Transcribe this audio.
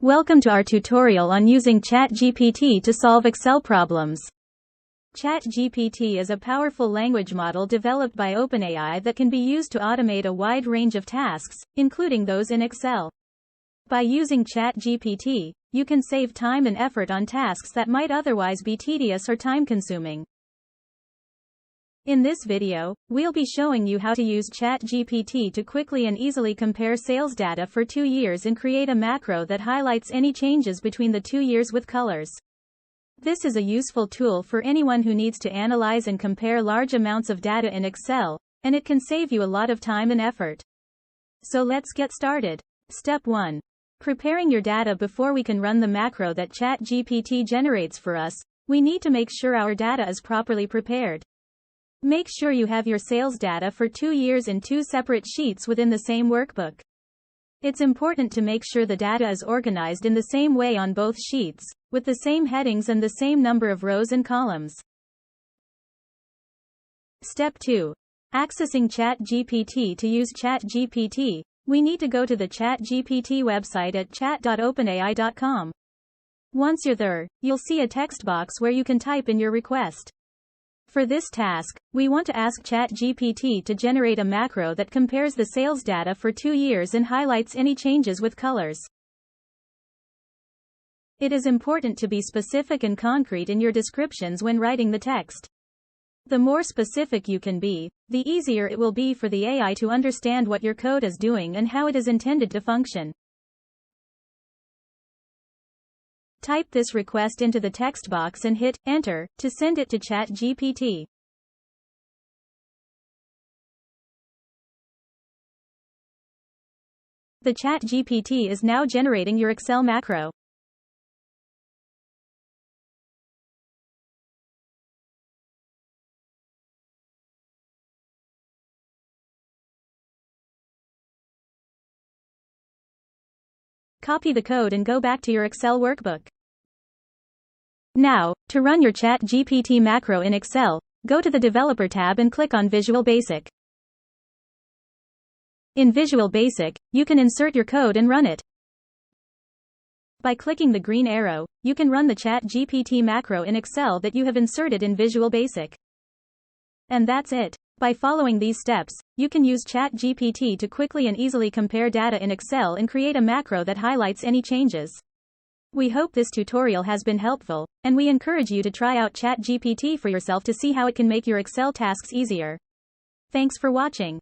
Welcome to our tutorial on using ChatGPT to solve Excel problems. ChatGPT is a powerful language model developed by OpenAI that can be used to automate a wide range of tasks, including those in Excel. By using ChatGPT, you can save time and effort on tasks that might otherwise be tedious or time-consuming. In this video, we'll be showing you how to use ChatGPT to quickly and easily compare sales data for 2 years and create a macro that highlights any changes between the 2 years with colors. This is a useful tool for anyone who needs to analyze and compare large amounts of data in Excel, and it can save you a lot of time and effort. So let's get started. Step 1. Preparing your data. Before we can run the macro that ChatGPT generates for us, we need to make sure our data is properly prepared. Make sure you have your sales data for 2 years in 2 separate sheets within the same workbook. It's important to make sure the data is organized in the same way on both sheets, with the same headings and the same number of rows and columns. Step 2. Accessing ChatGPT. To use ChatGPT, we need to go to the ChatGPT website at chat.openai.com. Once you're there, you'll see a text box where you can type in your request. For this task, we want to ask ChatGPT to generate a macro that compares the sales data for 2 years and highlights any changes with colors. It is important to be specific and concrete in your descriptions when writing the text. The more specific you can be, the easier it will be for the AI to understand what your code is doing and how it is intended to function. Type this request into the text box and hit Enter to send it to ChatGPT. The ChatGPT is now generating your Excel macro. Copy the code and go back to your Excel workbook. Now, to run your ChatGPT macro in Excel, go to the Developer tab and click on Visual Basic. In Visual Basic, you can insert your code and run it. By clicking the green arrow, you can run the ChatGPT macro in Excel that you have inserted in Visual Basic. And that's it. By following these steps, you can use ChatGPT to quickly and easily compare data in Excel and create a macro that highlights any changes. We hope this tutorial has been helpful, and we encourage you to try out ChatGPT for yourself to see how it can make your Excel tasks easier. Thanks for watching.